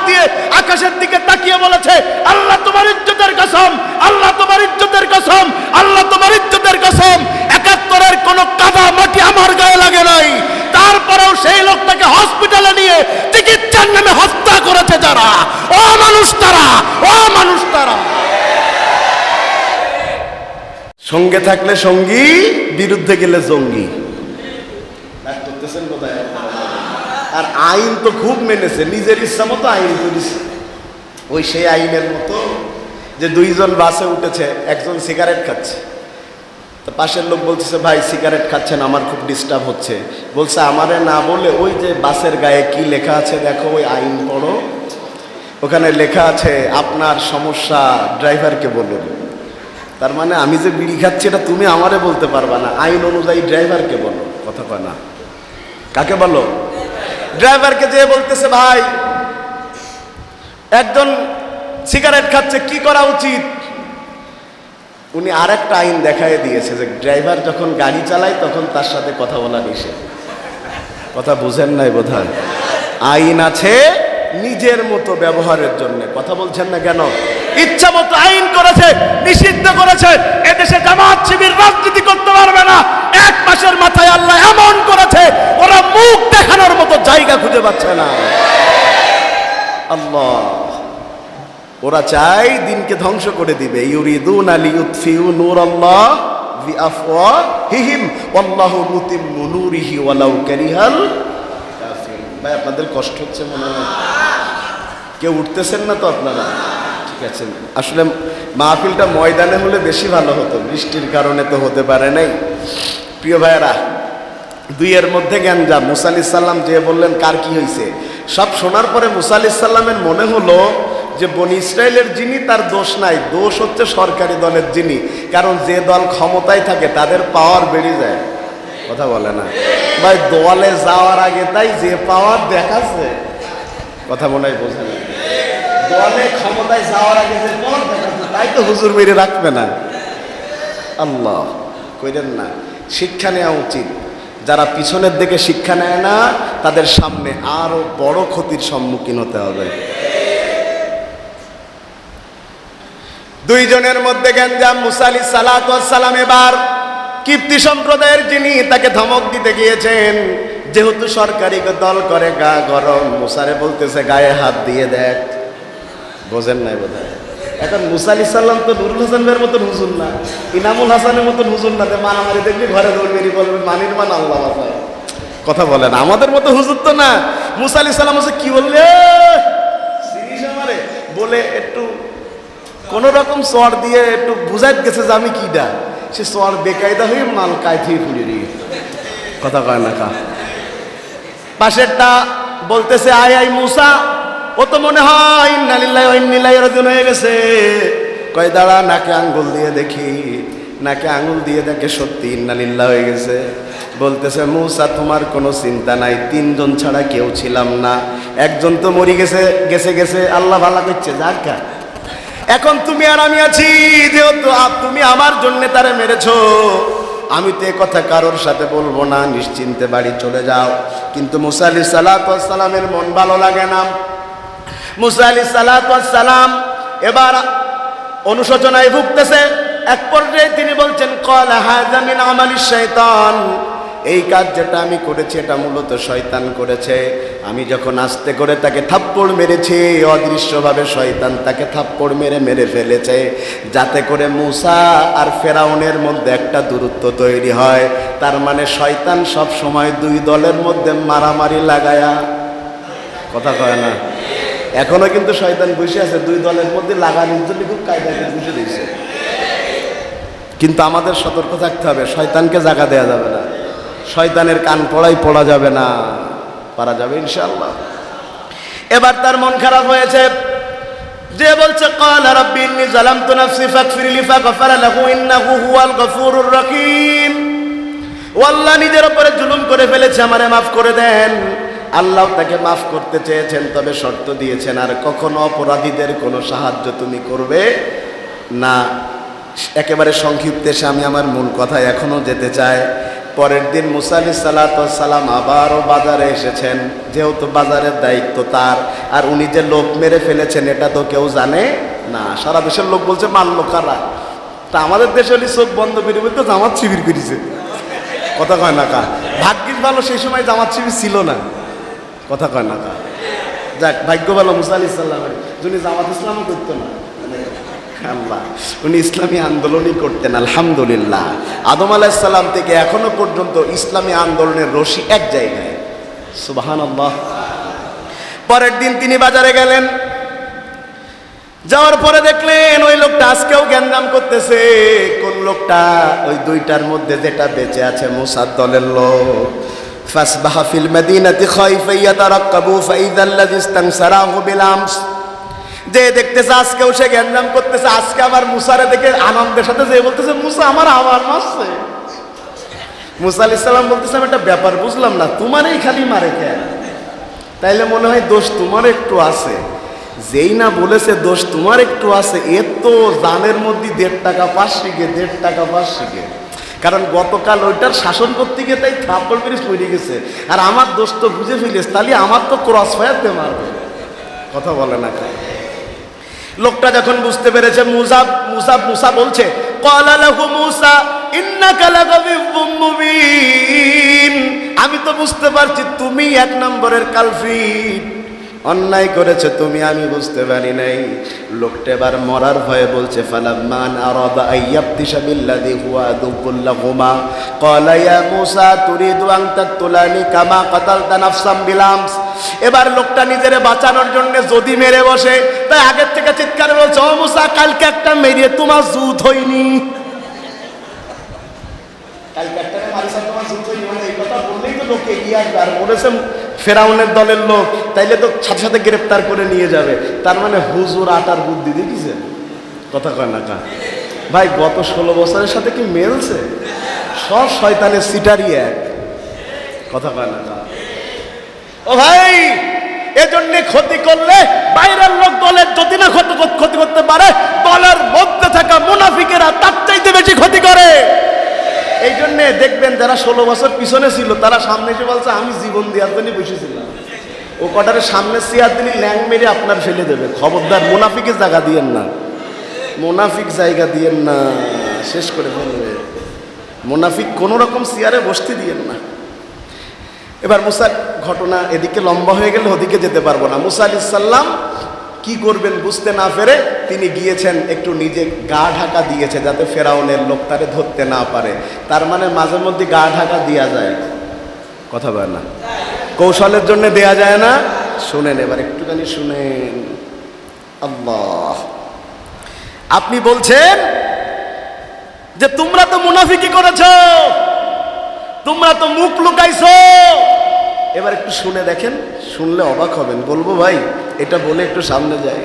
দিয়ে আকাশের দিকে তাকিয়ে বলেছে, আল্লাহ তোমার ইজ্জতের কসম, আল্লাহ তোমার ইজ্জতের কসম, আল্লাহ তোমার ইজ্জতের কসম, ৭১-এর কোনো কাদা মাটি আমার গায়ে লাগে নাই। তারপরেও সেই লোকটাকে হসপিটালে নিয়ে চিকিৎসার নামে হত্যা করেছে যারা, ও মানুষ তারা, ও মানুষ তারা। সঙ্গে থাকলে সঙ্গী, বিরুদ্ধে গেলে জঙ্গি। আর আইন তো খুব মেনেছে, নিজের ইচ্ছা মতো আইন করেছে। ওই সেই আইনের মতো যে দুইজন বাসে উঠেছে, একজন সিগারেট খাচ্ছে, তো পাশের লোক বলতেছে, ভাই সিগারেট খাচ্ছেন, আমার খুব ডিস্টার্ব হচ্ছে। বলছে, আমারে না বলে ওই যে বাসের গায়ে কি লেখা আছে দেখো, ওই আইন পড়ো, ওখানে লেখা আছে আপনার সমস্যা ড্রাইভারকে বলুন। তার মানে আমি যে বিড়ি খাচ্ছি এটা তুমি আমারে বলতে পারবা না, আইন অনুযায়ী ড্রাইভারকে বলো। কথা কয় না, কাকে বলো? ড্রাইভারকে যে বলতেছে, ভাই একজন সিগারেট খাচ্ছে, কি করা উচিত? উনি আরেকটা আইন দেখায় দিয়েছে যে ড্রাইভার যখন গাড়ি চালায় তখন তার সাথে কথা বলা নিষেধ। কথা বুঝেন নাই বোধহয়। আইন আছে নিজের মতো ব্যবহারের জন্য। কথা বলছেন না কেন? ইচ্ছা মতো আইন করেছে, নিষিদ্ধ করেছে। এদেশে জামাত শিবির রাজনীতি করতে পারবে না। ১ মাসের মাথায় আল্লাহ এমন করেছে, ওরা মুখ দেখানোর মতো জায়গা খুঁজে পাচ্ছে না। আল্লাহ, ওরা চাই দিনকে ধ্বংস করে দিবে। ইউরিদুনা লিইউতফিউ নূরাল্লাহ বিআফওয়াহিহিম ওয়াল্লাহু মুতিম্মু নূরিহি ওয়ালাউ কারিহাল কাফিরুন। ভাই আপনাদের কষ্ট হচ্ছে মনে হয়? কেউ উঠতেছেন না তো আপনারা? ঠিক আছে, আসলে মাহফিলটা ময়দানে হলে বেশি ভালো হতো, বৃষ্টির কারণে তো হতে পারে নাই। প্রিয় ভাইয়েরা, দুইয়ের মধ্যে গ্যাঞ্জাম। মুসা আলাইহিস সালাম যে বললেন কার কি হয়েছে, সব শোনার পরে মুসা আলাইহিস সালামের মনে হলো যে বনি ইসরায়েলের যিনি, তার দোষ নাই, দোষ হচ্ছে সরকারি দলের যিনি। কারণ যে দল ক্ষমতায় থাকে তাদের পাওয়ার বেড়ে যায়। কথা বলে না ভাই, দলে যাওয়ার আগে তাই যে পাওয়ার দেখাচ্ছে, কথা মনে হয় বোঝে না। দলে ক্ষমতায় যাওয়ার আগে যে পাওয়ার দেখাচ্ছে তাই তো হুজুর মেরে রাখবে না। আল্লাহ কইরেন না, শিক্ষা নেওয়া উচিত। যারা পিছনের দিকে শিক্ষা নেয় না তাদের সামনে আরো বড় ক্ষতির সম্মুখীন হতে হবে। দুইজনের মধ্যে গ্যাঞ্জাম। মুসা আলাইহিস সালাতু ওয়াস সালাম এবার কিপ্তি সম্প্রদায়ের যিনি, তাকে ধমক দিতে গিয়েছেন। যেহেতু সরকারি দল করে গা গরম, মুসারে বলতেছে গায়ে হাত দিয়ে দেখ। বোঝেন নাই বোধহয়। এখন মুসা আলাইহিস সালাম তো নুরুল হাসানের মতন হুজুর না, ইনামুল হাসানের মতন হুজুর না, মারামারি দেখবি ঘরে দৌড় বলবে মানির মান আল্লাহ বাসায়। কথা বলেন, আমাদের মতো হুজুর তো না। মুসা আলাইহিস সালাম হচ্ছে কি বললে, সিরিজ আমারে বলে একটু কোন রকম চর দিয়ে একটু বুঝাই গেছে যে আমি কিডা। সে চর বেকায়দা হয়ে মাল কায়থিয়ে ফুলে দিয়ে কথা কয় না কা। পাশেরটা বলতেছে আয় আয় মুসা, ও তো মনে হয় ইন্না লিল্লাহি ওয়া ইন্না ইলাইহি রাজিউন হয়ে গেছে। কয় দাঁড়া, নাকে আঙ্গুল দিয়ে দেখি। নাকে আঙ্গুল দিয়ে দেখে সত্যি ইন্না লিল্লাহি হয়ে গেছে। বলতেছে মুসা তোমার কোনো চিন্তা নাই, 3 জন ছাড়া কেউ ছিলাম না, একজন তো মরে গেছে, গেছে গেছে আল্লাহ ভালো করছে যাকা। এখন তুমি আর আমি আছি, যেহেতু তুমি আমার জন্য তারে মেরেছো, আমি তো এ কথা কারোর সাথে বলবো না, নিশ্চিন্তে বাড়ি চলে যাও। কিন্তু মুসা আলাইহিস সালাতু ওয়াস সালামের মন ভালো লাগে না। মুসা আলাইহিস সালাতু ওয়াস সালাম এবার অনুশোচনায় ভুগতেছে। এক পর্যায়ে তিনি বলছেন ক্বালা হাযা মিন আমালিশ শাইতান, এই কাজ যেটা আমি করেছি এটা মূলত শয়তান করেছে। আমি যখন আস্তে করে তাকে থাপ্পড় মেরেছি, অদৃশ্যভাবে শয়তান তাকে থাপ্পড় মেরে মেরে ফেলেছে, যাতে করে মুসা আর ফেরাউনের মধ্যে একটা দূরত্ব তৈরি হয়। তার মানে শয়তান সব সময় 2 দলের মধ্যে মারামারি লাগায়া, কথা কয় না, এখনো কিন্তু শয়তান বসে আছে 2 দলের মধ্যে লাগানোর জন্য খুব কায়দা করে বসে দিয়েছে। কিন্তু আমাদের সতর্ক থাকতে হবে, শয়তানকে জায়গা দেওয়া যাবে না, শয়তানের কান পড়া যাবে না, পারা যাবে ইনশাআল্লাহ। এবার তার মন খারাপ হয়েছে, যে বলছে ক্বালা রাব্বি ইন্নী যালামতু নাফসি ফাগফিরলি ফাগফারা লাহু ইন্নাহু হুয়াল গফুরুর রহিম। ও আল্লাহ, নিজের উপরে জুলুম করে ফেলেছে, আমারে মাফ করে দেন। আল্লাহ তাকে মাফ করতে চেয়েছেন, তবে শর্ত দিয়েছেন আর কখনো অপরাধীদের কোনো সাহায্য তুমি করবে না। একেবারে সংক্ষিপ্তে আমি আমার মূল কথায় এখনো যেতে চাই। পরের দিন মুসা আলাইহিস সালাম আবারও বাজারে এসেছেন, যেহেতু বাজারের দায়িত্ব তার, আর উনি যে লোক মেরে ফেলেছেন এটা তো কেউ জানে না। সারা দেশের লোক বলছে মারলো কারা, তা আমাদের দেশে হলে চোখ বন্ধ করে বলতো জামাত শিবির করেছে। কথা কয় না কা, ভাগ্যিস ভালো সেই সময় জামাত শিবির ছিল না। কথা কয় না কা, যাক ভাগ্য ভালো মুসা আলাইহিস সালামের, যিনি জামাত ইসলামও করতো না, আল্লাহ উনি ইসলামী আন্দোলনই করতেন। আলহামদুলিল্লাহ, আদম আলাইহিস সালাম থেকে এখনো পর্যন্ত ইসলামী আন্দোলনের রশি এক জায়গায়। সুবহানাল্লাহ। পরের দিন তিনি বাজারে গেলেন, যাওয়ার পরে দেখলেন ওই লোকটা আজকেও জ্ঞানদাম করতেছে। কোন লোকটা? ওই দুইটার মধ্যে যেটা বেঁচে আছে মুসার দলের লোক। ফাসবাহা ফিল মাদিনাতি খাইফা ইয়াতারাক্কাবু ফাইযা আল্লাযী ইসতানসারাহু বিল আমস। যে দেখতেছে আজকেও সে জ্ঞানদাম করতেছে, আজকে আবার মুসারে দেখে আনন্দের সাথে যে বলতেছে মুসা আমার আবার মারছে। মুসা আলাইহিস সালাম বলতেছে আমি একটা ব্যাপার বুঝলাম না, তোমারই খালি মারে কেন? তাইলে মনে হয় দোষ তোমার একটু আছে। যেই না বলেছে দোষ তোমার একটু আছে, এর তো জানের মধ্যে 1.5 টাকা পাস শিখে 1.5 টাকা পাস শিখে। কারণ গতকাল ওইটার শাসন করতে গিয়ে তাই থাপ্পড় মেরে পড়ে গেছে, আর আমার দোষ তো বুঝে ফেলিস, তাহলে আমার তো ক্রস ফায়ার দিয়ে মারবে। কথা বলে না কেন? লোকটা যখন বুঝতে পেরেছে মুসা বলছে, ক্বালা লাহু মুসা ইন্নাকা লাগাবিযুম মুবিন, আমি তো বুঝতে পারছি তুমি 1 নম্বরের কালফিট, অন্যায় করেছে তুমি, আমি বুঝতে পারি নাই। লোকটা এবার মরার ভয়ে বলছে, ফালাম্মান আরাদা আইয়াবতিশা বিল্লাযী হুয়া আদুউল লাহুমা ক্বালা ইয়া মুসা তুরিদু আন তাকতুলানি কামা কাতালতা নাফসাম বিল আমস। এবার লোকটা নিজের বাঁচানোর জন্য যদি মেরে বসে, তাই আগের থেকে চিৎকার বলছে, ও মুসা কালকে একটা মেরে তোমার জুত হয়নি, কালকে একটা মারিসা তোমার জুত হয়নি, মানে এই কথা বললেই তো লোকে এগিয়ে আসবে। আর বলেছে ফেরাউনের দলের লোক, তাইলে তো সাথে সাথে গ্রেফতার করে নিয়ে যাবে। তার মানে হুজুর আটার বুদ্ধি দেখেছেন? কথা কয় না কা ভাই, গত 16 বছরের সাথে কি মেলছে? সব শয়তানের সিটারই এক। কথা কয় না কা ও ভাই, এজন্য ক্ষতি করলে বাইরের লোক দলের যদি না ক্ষতি করতে পারে, দলের মধ্যে থাকা মুনাফিকেরা তার চাইতে বেশি ক্ষতি করে। এই জন্যে দেখবেন যারা 16 বছর পিছনে ছিল তারা সামনে এসে বলছে আমি জীবন দেওয়ার জন্য বসেছিলাম। ও কটারে সামনে চেয়ার দিলে ল্যাং মেরে আপনার ফেলে দেবে। খবরদার, মুনাফিকের জায়গা দিয়েন না, মুনাফিক জায়গা দিয়েন না, শেষ করে ফেলবে। মুনাফিক কোনো রকম চেয়ারে বসতে দিয়েন না। এবার মুসার ঘটনা এদিকে লম্বা হয়ে গেলে ওদিকে যেতে পারবো না। মুসা আলাইহিস সালাম কি করবেন বুঝতে না পেরে তিনি গিয়েছেন, একটু নিজে গা ঢাকা দিয়েছে যাতে ফেরাউনের লোক তারে ধরতে না পারে। তার মানে মাঝে মধ্যে গা ঢাকা দেওয়া যায়। কথা বলে না, কৌশলের জন্য দেয়া যায় না। শুনেন এবার একটুখানি শুনেন। আল্লাহ, আপনি বলছেন যে তোমরা তো মুনাফিকি করেছো, তোমরা তো মুখ লুকাইছো। এবার একটু শুনে দেখেন, শুনলে অবাক হবেন। বলবো ভাই, এটা বলে একটু সামনে যাই।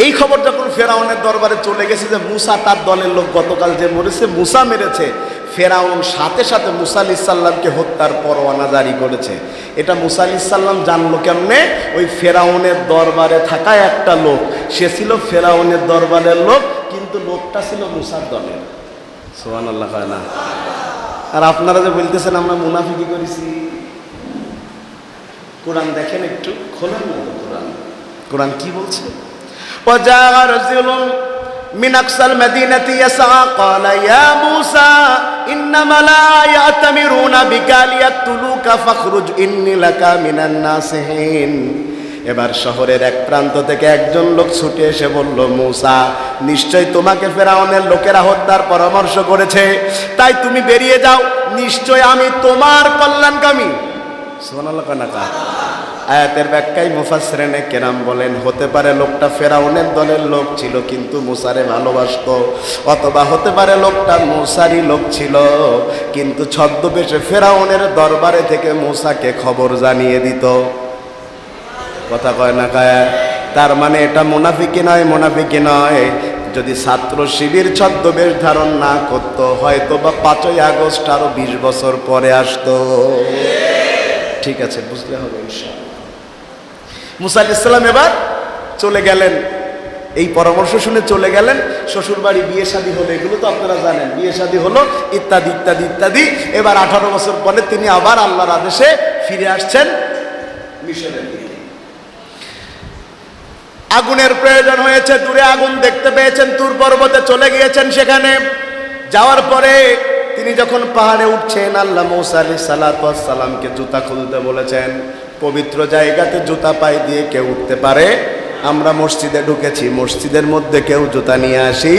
এই খবর যখন ফেরাউনের দরবারে চলে গেছে যে মুসা তার দলের লোক গতকাল যে মরেছে মুসা মেরেছে, ফেরাউন সাথে সাথে মুসা আলাইহিস সালামকে হত্যার পরোয়ানা জারি করেছে। এটা মুসা আলাইহিস সালাম জানলো কেমনে? ওই ফেরাউনের দরবারে থাকা একটা লোক, সে ছিল ফেরাউনের দরবারের লোক, কিন্তু লোকটা ছিল মুসার দলের। সুবহানাল্লাহ কয় না? আর আপনারা যে বলতেছেন আমরা মুনাফিকি করেছি, কোরআন দেখেন, একটু খোলেন না তো কোরআন। কোরআন কি বলছে? وجاء رجل من أقصى المدينة يسعى قال يا موسى إنما لا يأتمرون بك ليقتلوك فاخرج إني لك من الناصحين। এবার শহরের এক প্রান্ত থেকে একজন লোক ছুটে এসে বলল, মুসা নিশ্চয় তোমাকে ফেরাউনের লোকেরা হত্যার পরামর্শ করেছে, তাই তুমি বেরিয়ে যাও, নিশ্চয় আমি তোমার কল্যাণকামী। সুবহানাল্লাহ কানাকা। আয়াতের ব্যাখ্যায় মুফাসসিরিনে কেরাম বলেন, হতে পারে লোকটা ফেরাউনের দলের লোক ছিল কিন্তু মুসারে ভালোবাসতো, অথবা হতে পারে লোকটা মুসারই লোক ছিল কিন্তু ছদ্মবেশে ফেরাউনের দরবারে থেকে মুসাকে খবর জানিয়ে দিত। কথা কয় না কায়া? তার মানে এটা মুনাফিকি নয়, মুনাফিকি নয়। যদি ছাত্র শিবির ছদ্মবেশ ধারণ না করতো, হয়তো বা 5ই আগস্ট আরো 20 বছর পরে আসতো। ঠিক আছে, বুঝলে হবে ইনশাআল্লাহ। মুসা আলাইহিস সালাম এবার চলে গেলেন। এই পরামর্শ শুনে চলে গেলেন। শ্বশুর বাড়ি বিয়ে শাদী হলো, এগুলো তো আপনারা জানেন, বিয়ে শাদী হলো ইত্যাদি ইত্যাদি ইত্যাদি। এবার 18 বছর পরে তিনি আবার আল্লাহর আদেশে ফিরে আসছেন মিশরের দিকে। আগুনের প্রয়োজন হয়েছে, দূরে আগুন দেখতে পেয়েছেন, তুর পর্বতে চলে গিয়েছেন। সেখানে যাওয়ার পরে তিনি যখন পাহাড়ে উঠছেন, আল্লাহ মূসা আলাইহিস সালাতু ওয়াস সালামকে জুতা খুলতে বলেছেন। পবিত্র জায়গাতে জুতা পায়ে দিয়ে কেউ উঠতে পারে? আমরা মসজিদে ঢুকেছি, মসজিদের মধ্যে কেউ জুতা নিয়ে আসি